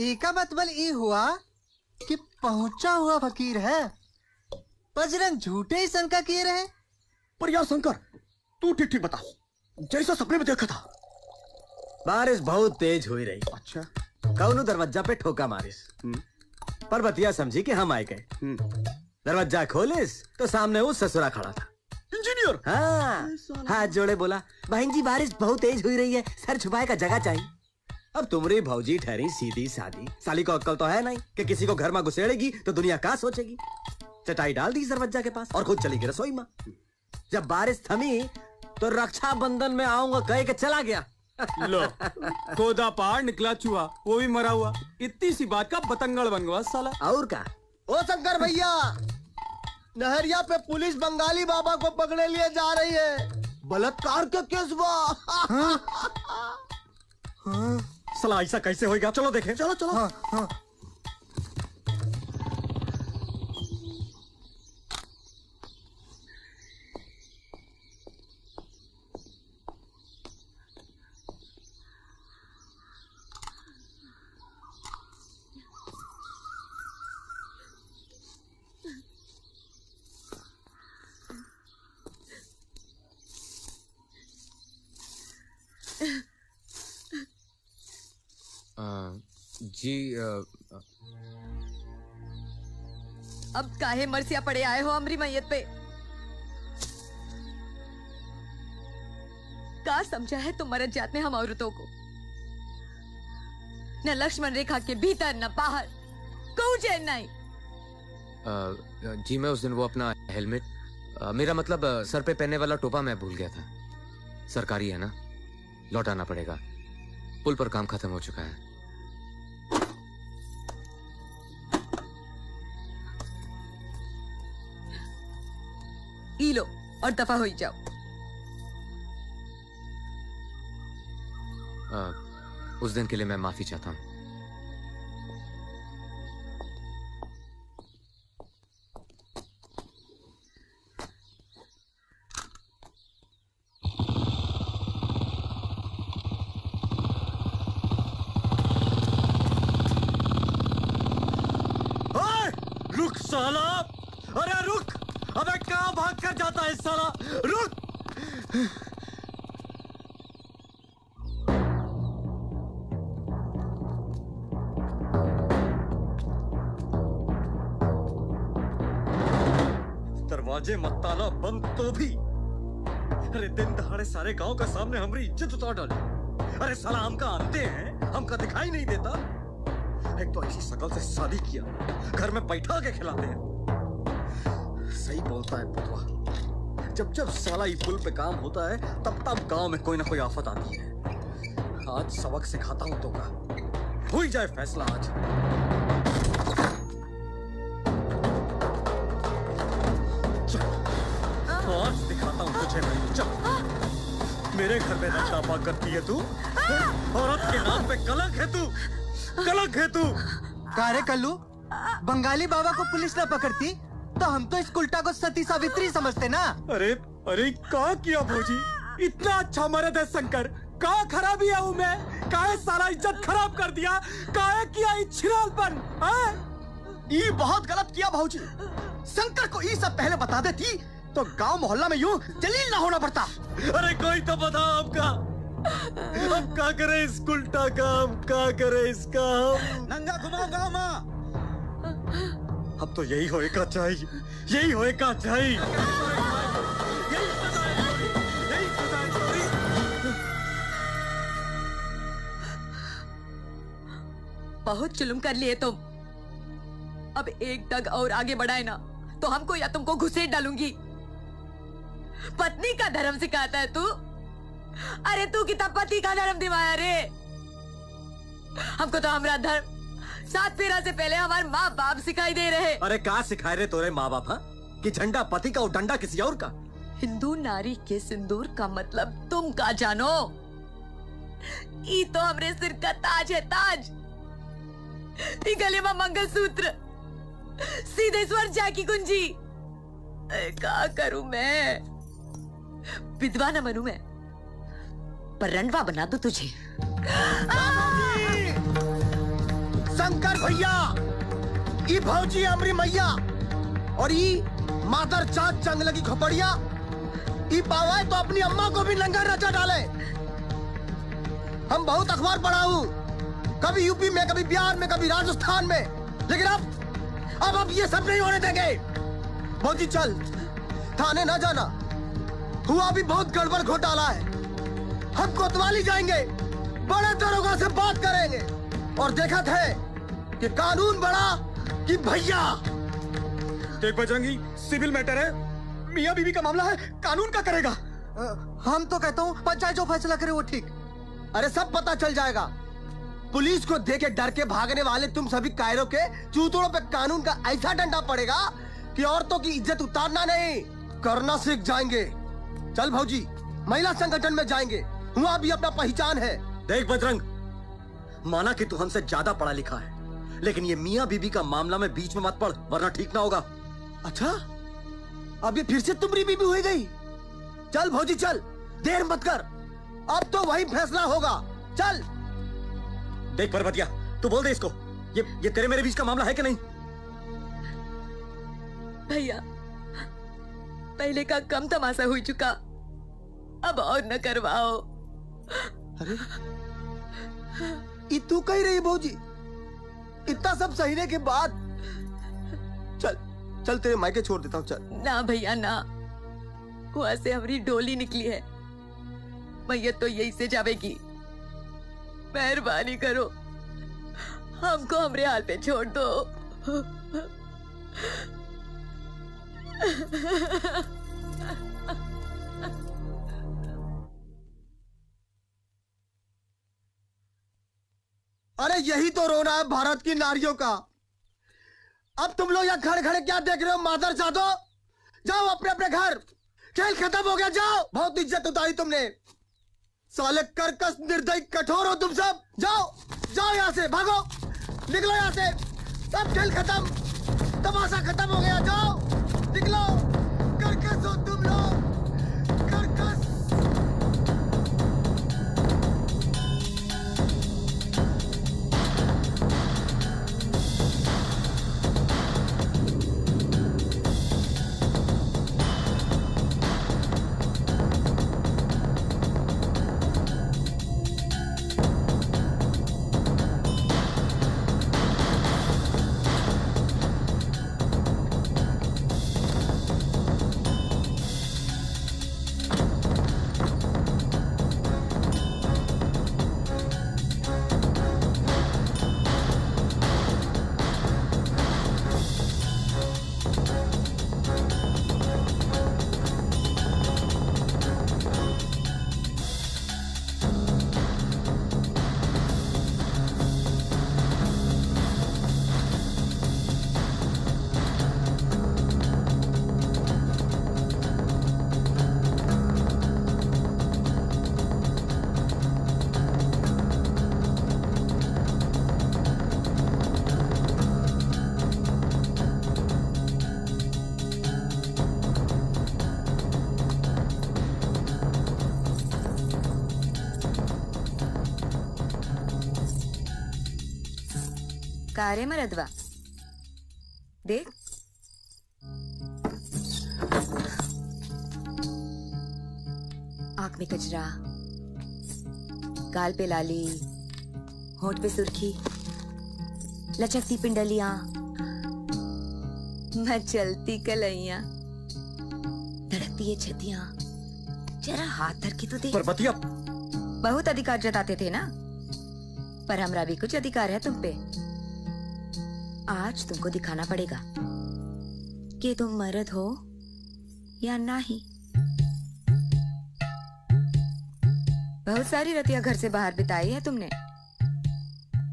एका मतलब ये हुआ कि पहुंचा हुआ फकीर है। बजरंग झूठे ही शंका किए रहे। पर यार शंकर, तू ठीक ठीक बता, जैसा सपने में देखा था। बारिश बहुत तेज हुई रही। अच्छा, कौनो दरवाजा पे ठोका मारिस। पर बतिया समझी कि हम आए गए। दरवाजा खोलिस तो सामने वो ससुरा खड़ा था। इंजीनियर। हाँ, हाथ जोड़े बोला, बहन जी बारिश बहुत तेज हुई रही है, सर छुपाए का जगह चाहिए। अब तुम्हारी भौजी ठहरी सीधी सादी, साली को अक्ल तो है नहीं कि किसी को घर में घुसेड़ेगी तो दुनिया का सोचेगी। चटाई डाल दी दरवाजा के पास और खुद चली गई रसोई में। जब बारिश थमी तो रक्षाबंधन में आऊंगा कह के चला गया। लो, खोदा पहाड़ निकला चूहा, वो भी मरा हुआ। इतनी सी बात का बतंगड़ बन गया साला। और का? ओ शंकर भैया, नहरिया पे पुलिस बंगाली बाबा को पकड़े लिए जा रही है। बलात्कार के केस साला ऐसा कैसे होएगा? चलो देखें। चलो चलो। हाँ, हाँ। जी अब काहे मरसिया पड़े आए हो हमारी मैयत पे? का समझा है तुम मरत जाते हम औरतों को? न लक्ष्मण रेखा के भीतर न बाहर, कोई चैन नहीं। जी मैं उस दिन वो अपना हेलमेट, मेरा मतलब सर पे पहनने वाला टोपा मैं भूल गया था। सरकारी है ना, लौटाना पड़ेगा। पुल पर काम खत्म हो चुका है। ई लो और दफा हो जाओ। उस दिन के लिए मैं माफी चाहता हूँ। रुक साला! अरे रुक! अबे कहाँ भाग कर जाता है साला? रुक! दरवाजे मत ताला बंद तो भी। अरे दिन दहाड़े सारे गांव का सामने हमारी इज्जत उतार डाली। अरे साला हमका आते हैं, हमका दिखाई नहीं देता। एक तो ऐसी शकल से शादी किया, घर में बैठा के खिलाते हैं। सही बोलता है बुधवा, जब जब साला ये पुल पे काम होता है तब तब गांव में कोई ना कोई आफत आती है। आज सबक सिखाता हूं तो का हो ही जाए फैसला आज। आज दिखाता हूँ तुझे मैं। चल, मेरे घर में रक्षा करती है तू। औरत के नाम पे कलंक है तू, कलंक है तू। कारे कल्लू, बंगाली बाबा को पुलिस ना पकड़ती तो हम तो इस उल्टा को सती सावित्री समझते ना। अरे अरे क्या किया भौजी? इतना अच्छा मर्द है शंकर, का खराबी है हूँ मैं? काहे सारा इज्जत खराब कर दिया? काहे किया छिनालपन? ये बहुत गलत किया भौजी। शंकर को ये सब पहले बता देती तो गांव मोहल्ला में यूं जलील ना होना पड़ता। अरे कोई तो बता आपका, अब क्या करे इस उल्टा काम, क्या करे इसका हम? नंगा घुमाओ गांव में। अब तो यही होएगा चाहिए, यही होएगा चाहिए। बहुत जुल्म कर लिए तुम। अब एक डग और आगे बढ़ाए ना तो हमको या तुमको घुसेड़ डालूंगी। पत्नी का धर्म सिखाता है तू? अरे तू कितना पति का धर्म दिवाया रे? हमको तो हमारा धर्म 7 फेरा से पहले हमारे माँ बाप सिखाई दे रहे। अरे क्या सिखाए रे तोरे माँ बाप? कि झंडा पति का और डंडा किसी और का? हिंदू नारी के सिंदूर का मतलब तुम का जानो? ये तो हमरे सिर का ताज है, ताज। ये गले में मंगलसूत्र, सीधे स्वर जाकी कुंजी। क्या करूं मैं? विधवा न बनूं मैं, पर रंडवा बना दो तुझे। शंकर भैया, ई भौजी अमरी मैया और ई मादर चाँद चंग लगी खोपड़िया, ई पावाए तो अपनी अम्मा को भी नंगा नचा डाले। हम बहुत अखबार पढ़ा हूँ, कभी यूपी में, कभी बिहार में, कभी राजस्थान में, लेकिन अब अब ये सब नहीं होने देंगे। भौजी चल, थाने ना जाना, हुआ भी बहुत गड़बड़ घोटाला है। हम कोतवाली जाएंगे, बड़े दरोगा से बात करेंगे और देखा थे कि कानून बड़ा कि भैया। देख बजरंगी, सिविल मैटर है, मियाँ बीवी का मामला है, कानून का करेगा। हम तो कहता हूँ पंचायत जो फैसला करे वो ठीक। अरे सब पता चल जाएगा। पुलिस को देख के डर के भागने वाले तुम सभी कायरों के चूतड़ों पे कानून का ऐसा डंडा पड़ेगा कि औरतों की इज्जत उतारना नहीं, करना सीख जाएंगे। चल भौजी, महिला संगठन में जाएंगे, वहाँ भी अपना पहचान है। देख बजरंग, माना कि तू हमसे ज्यादा पढ़ा लिखा है, लेकिन ये मियाँ बीबी का मामला में बीच में मत पड़, वरना ठीक ना होगा। अच्छा, अब ये फिर से तुम्हारी बीबी हो गई। चल भौजी चल, देर मत कर, अब तो वही फैसला होगा। चल। देख परबतिया, तू बोल दे इसको, ये तेरे मेरे बीच का मामला है कि नहीं? भैया, पहले का कम तमाशा हो चुका, अब और न करवाओ। अरे ये तू कही रही भौजी, इतना सब सहने के बाद? चल चल, तेरे मायके छोड़ देता हूँ, चल। ना भैया ना, वहां से हमारी डोली निकली है, मैया तो यही से जावेगी। मेहरबानी करो, हमको हमरे हाल पे छोड़ दो। अरे यही तो रोना है भारत की नारियों का। अब तुम लोग यहाँ खड़े खड़े क्या देख रहे हो मादर जादो? जाओ अपने अपने घर, खेल खत्म हो गया, जाओ। बहुत इज्जत उतारी तुमने, साले कर्कश निर्दयी कठोर हो तुम सब। जाओ जाओ यहाँ से, भागो, निकलो यहाँ से, सब खेल खत्म, तमाशा खत्म हो गया, जाओ निकलो। कर्कश हो तुम लोग, कर्कश। कारे मरदवा, देख आंख में कचरा, गाल पे लाली, होंठ पे सुर्खी, लचकती पिंडलियां, मचलती कलैया, धड़कती ये छतियां, जरा हाथ धर के तो देख। परबतिया, बहुत अधिकार जताते थे ना, पर हमरा भी कुछ अधिकार है तुम पे। आज तुमको दिखाना पड़ेगा कि तुम मर्द हो या नहीं। बहुत सारी रतियां घर से बाहर बिताई है तुमने,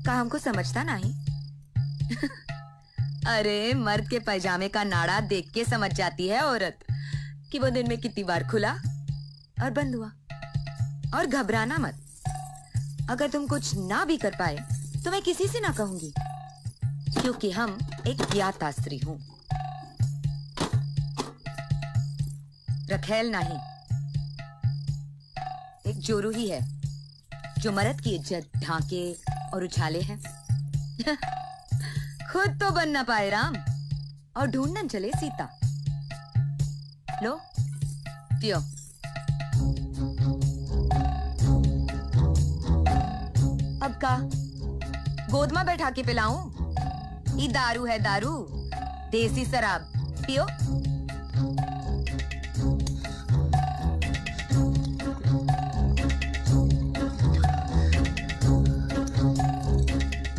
का हमको समझता नहीं? अरे मर्द के पैजामे का नाड़ा देख के समझ जाती है औरत कि वो दिन में कितनी बार खुला और बंद हुआ। और घबराना मत, अगर तुम कुछ ना भी कर पाए तो मैं किसी से ना कहूंगी, क्योंकि हम एक ज्ञाता स्त्री हूं, रखेल नहीं। एक जोरू ही है जो मर्द की इज्जत ढांके और उछाले है। खुद तो बन ना पाए राम और ढूंढन चले सीता। लो पियो। अब का गोद में बैठा के पिलाऊं? ये दारू है दारू, देसी शराब पियो।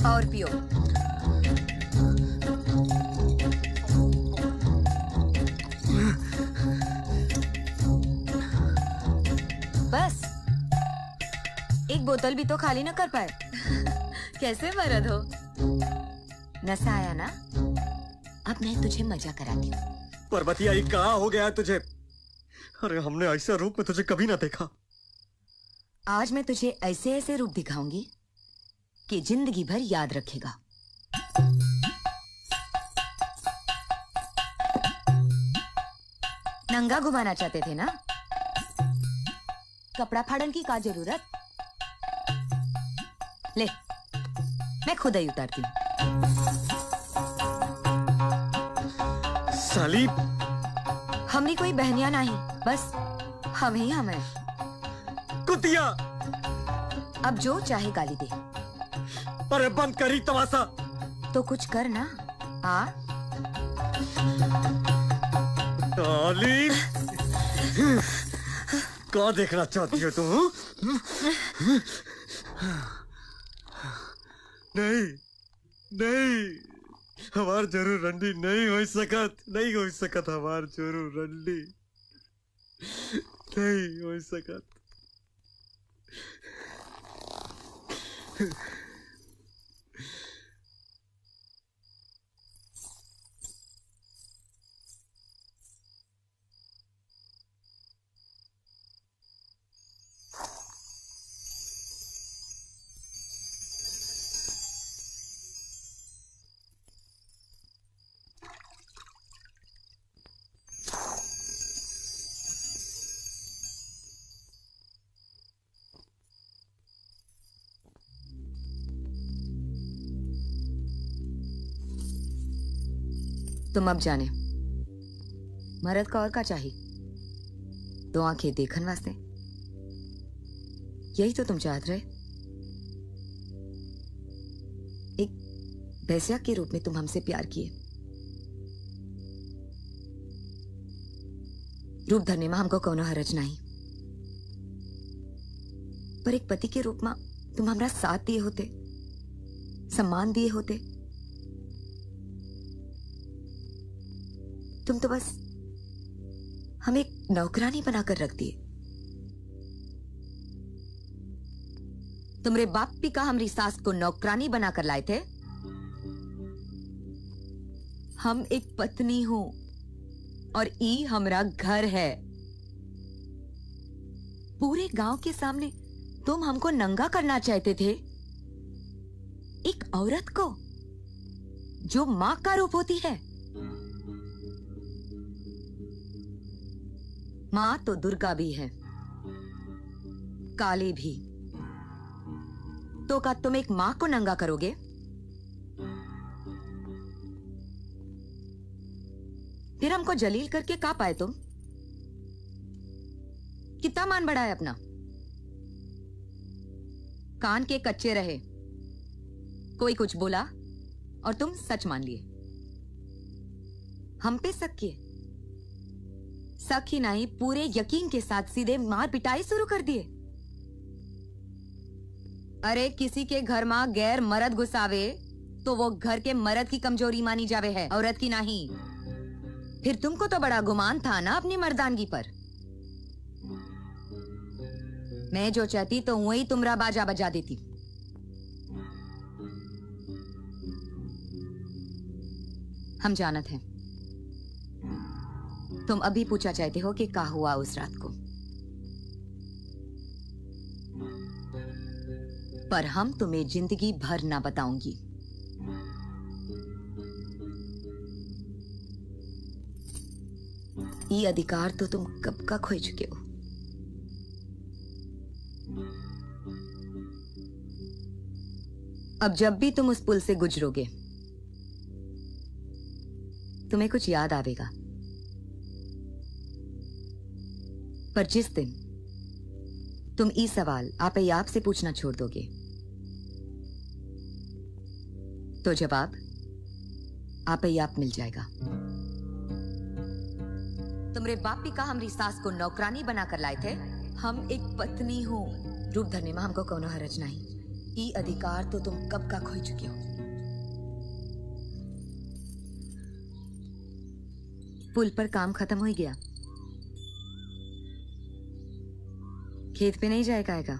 और पियो। बस एक बोतल भी तो खाली ना कर पाए। कैसे मर्द हो? नशा आया ना? अब मैं तुझे मजा कराती हूँ। पर्वतिया ये कहाँ हो गया तुझे? अरे हमने ऐसा रूप में तुझे कभी ना देखा। आज मैं तुझे ऐसे ऐसे रूप दिखाऊंगी कि जिंदगी भर याद रखेगा। नंगा घुमाना चाहते थे ना? कपड़ा फाड़न की क्या जरूरत? ले, मैं खुद ही उतारती हूँ। साली, हमनी कोई बहनिया नहीं, बस हम ही हम हैं। कुतिया! अब जो चाहे गाली दे। अरे बंद करी तमाशा। तो कुछ कर ना। आ साली, क्या देखना चाहती हो तुम? नहीं नहीं, हमार जरूर रंडी नहीं हो सकत, नहीं हो सकत, हमार जरूर रंडी नहीं हो सकत। तुम अब जाने मर्द का और का चाहिए? दो आंखें देखन वास्ते? यही तो तुम चाहते रहे। एक बेस्या के रूप में तुम हमसे प्यार किए। रूप धरने में हमको कोनो हरज नहीं, पर एक पति के रूप में तुम हमारा साथ दिए होते, सम्मान दिए होते। तुम तो बस हमें एक नौकरानी बनाकर रख दिए। तुम्हारे बाप भी का हमारी सास को नौकरानी बनाकर लाए थे। हम एक पत्नी हूं और ई हमारा घर है। पूरे गांव के सामने तुम हमको नंगा करना चाहते थे, एक औरत को जो मां का रूप होती है। मां तो दुर्गा भी है, काली भी। तो क्या तुम एक मां को नंगा करोगे? फिर हमको जलील करके क्या पाए तुम? कितना मान बढ़ाए अपना? कान के कच्चे रहे, कोई कुछ बोला और तुम सच मान लिए। हम पे शक किए, शक ही नहीं पूरे यकीन के साथ सीधे मार पिटाई शुरू कर दिए। अरे किसी के घर में गैर मर्द घुसावे तो वो घर के मर्द की कमजोरी मानी जावे है, औरत की नहीं। फिर तुमको तो बड़ा गुमान था ना अपनी मर्दानगी पर। मैं जो चाहती तो वही तुमरा बाजा बजा देती। हम जानत हैं तुम अभी पूछा चाहते हो कि क्या हुआ उस रात को, पर हम तुम्हें जिंदगी भर ना बताऊंगी। ये अधिकार तो तुम कब का खो चुके हो। अब जब भी तुम उस पुल से गुजरोगे तुम्हें कुछ याद आवेगा, पर जिस दिन तुम ये सवाल आप ही आप से पूछना छोड़ दोगे तो जवाब आप ही आप मिल जाएगा। तुमरे बाप भी का हमारी सास को नौकरानी बनाकर लाए थे। हम एक पत्नी हूँ, रूप धरने में हमको कोनो हरज नहीं। ये अधिकार तो तुम कब का खोई चुके हो। पुल पर काम खत्म हो गया, खेत पे नहीं जाएगा आएगा।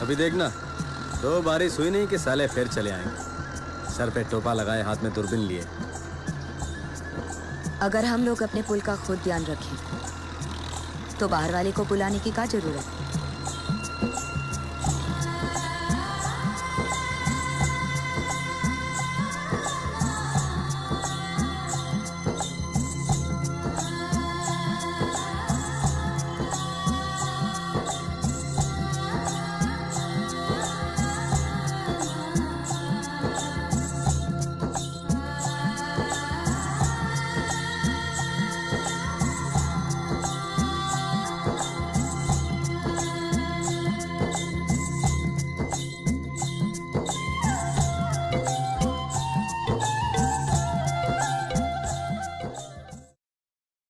अभी देखना, तो बारिश हुई नहीं कि साले फिर चले आएंगे, सर पे टोपा लगाए, हाथ में दूरबीन लिए। अगर हम लोग अपने पुल का खुद ध्यान रखें तो बाहर वाले को बुलाने की क्या जरूरत।